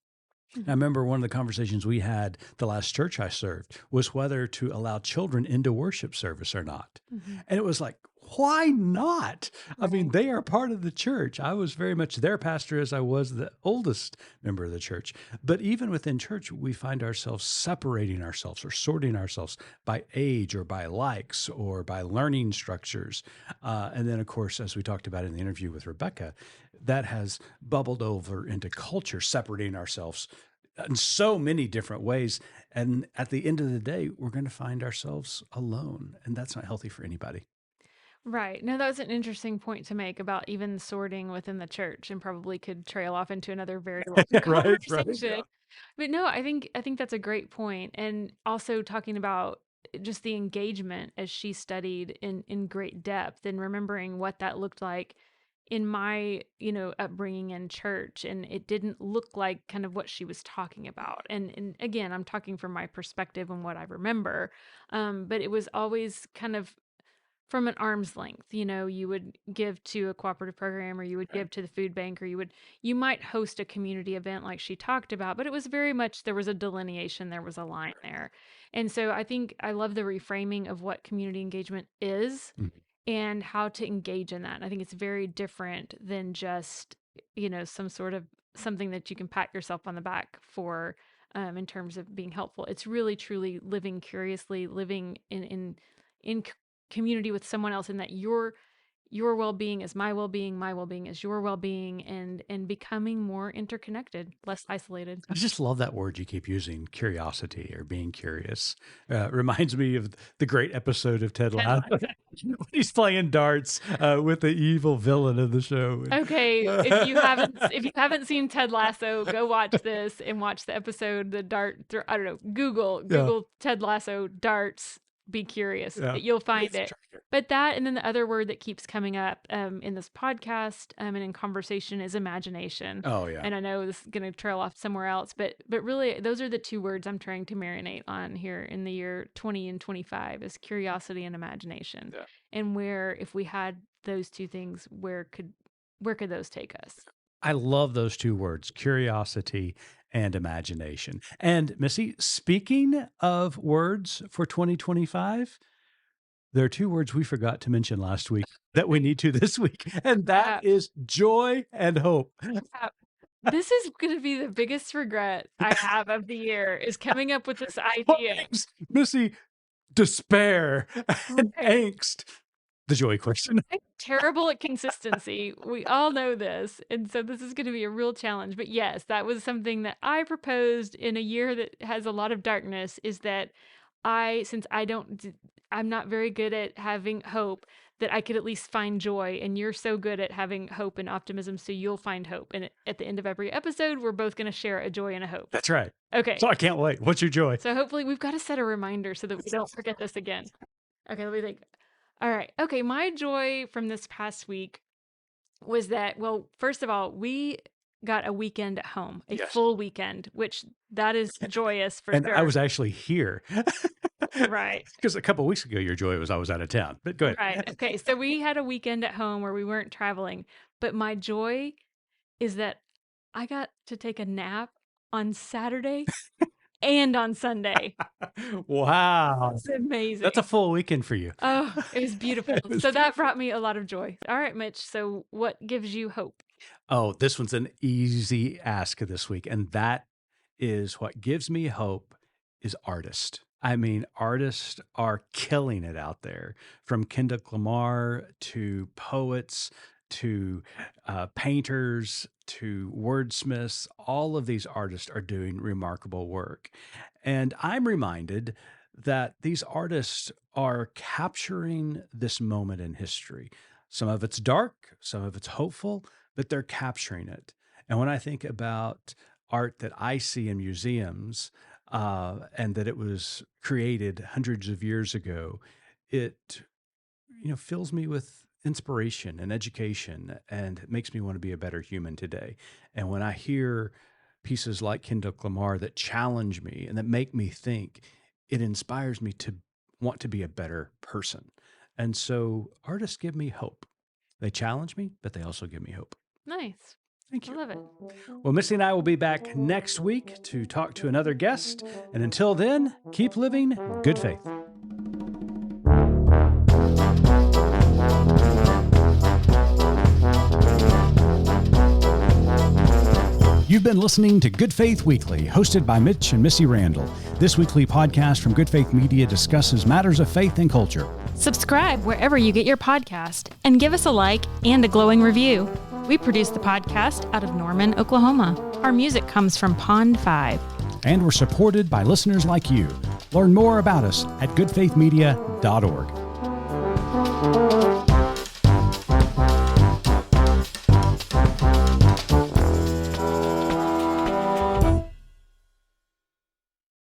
B: I remember one of the conversations we had the last church I served was whether to allow children into worship service or not.
C: Mhm.
B: And it was like, why not? I mean,
C: Right.
B: they are part of the church. I was very much their pastor as I was the oldest member of the church. But even within church, we find ourselves separating ourselves or sorting ourselves by age or by likes or by learning structures. And then, of course, as we talked about in the interview with Rebecca, that has bubbled over into culture, separating ourselves in so many different ways. And at the end of the day, we're going to find ourselves alone. And that's not healthy for anybody.
C: Right. No, that was an interesting point to make about even sorting within the church, and probably could trail off into another very long
B: Right, right.
C: conversation. But no, I think that's a great point. And also talking about just the engagement as she studied in great depth, and remembering what that looked like in my, upbringing in church, and it didn't look like kind of what she was talking about. And again, I'm talking from my perspective and what I remember. But it was always kind of from an arm's length. You would give to a cooperative program, or you would give to the food bank, or you might host a community event like she talked about, but it was very much, there was a delineation, there was a line there. And so I think I love the reframing of what community engagement is
B: Mhm.
C: and how to engage in that. I think it's very different than just, some sort of something that you can pat yourself on the back for, in terms of being helpful. It's really truly living curiously, living in community with someone else, and that your well-being is my well-being is your well-being, and becoming more interconnected, less isolated.
B: I just love that word you keep using, curiosity or being curious. Reminds me of the great episode of Ted
C: Ted
B: Lasso when he's playing darts with the evil villain of the show.
C: Okay, if you haven't seen Ted Lasso, go watch this and watch the episode, I don't know, Google
B: Yeah,
C: Google Ted Lasso darts, be curious.
B: yeah.
C: You'll find it. But that, and then the other word that keeps coming up in this podcast, and in conversation, is imagination.
B: Oh, yeah.
C: And I know this is going to trail off somewhere else, but really those are the two words I'm trying to marinate on here in the year 20 and 25, is curiosity and imagination.
B: Yeah.
C: And where, if we had those two things, where could those take us?
B: I love those two words, curiosity and imagination. And Missy, speaking of words for 2025, there are two words we forgot to mention last week that we need to this week, and that
C: Crap.
B: is joy and hope.
C: Crap. This is going to be the biggest regret I have of the year, is coming up with this
B: What
C: idea.
B: makes Missy despair and
C: Okay.
B: angst? The joy question.
C: I'm terrible at consistency. We all know this. And so this is going to be a real challenge. But yes, that was something that I proposed in a year that has a lot of darkness, is that since I'm not very good at having hope, that I could at least find joy. And you're so good at having hope and optimism, so you'll find hope. And at the end of every episode, we're both going to share a joy and a hope.
B: That's right.
C: Okay.
B: So I can't wait. What's your joy?
C: So hopefully we've got to set a reminder so that we don't forget this again. Okay, let me think. All right. Okay, my joy from this past week was that, well, first of all, we got a weekend at home, a
B: Yes.
C: full weekend, which that is joyous for
B: And
C: sure.
B: I was actually here.
C: Right.
B: Because a couple of weeks ago, your joy was I was out of town. But go ahead.
C: Right. Okay. So we had a weekend at home where we weren't traveling, but my joy is that I got to take a nap on Saturday and on Sunday.
B: Wow.
C: It's amazing.
B: That's a full weekend for you.
C: Oh, it was beautiful.
B: It was
C: So that brought me a lot of joy. All right, Mitch. So what gives you hope?
B: Oh, this one's an easy ask this week. And that is what gives me hope is artist. I mean, artists are killing it out there, from Kendrick Lamar to poets to painters to wordsmiths. All of these artists are doing remarkable work. And I'm reminded that these artists are capturing this moment in history. Some of it's dark, some of it's hopeful, but they're capturing it. And when I think about art that I see in museums, and that it was created hundreds of years ago, it fills me with inspiration and education, and it makes me want to be a better human today. And when I hear pieces like Kendrick Lamar that challenge me and that make me think, it inspires me to want to be a better person. And so artists give me hope. They challenge me, but they also give me hope.
C: Nice.
B: Thank
C: I
B: you.
C: love it.
B: Well, Missy and I will be back next week to talk to another guest. And until then, keep living good faith. You've been listening to Good Faith Weekly, hosted by Mitch and Missy Randall. This weekly podcast from Good Faith Media discusses matters of faith and culture.
C: Subscribe wherever you get your podcast and give us a like and a glowing review. We produce the podcast out of Norman, Oklahoma. Our music comes from Pond 5.
B: And we're supported by listeners like you. Learn more about us at goodfaithmedia.org.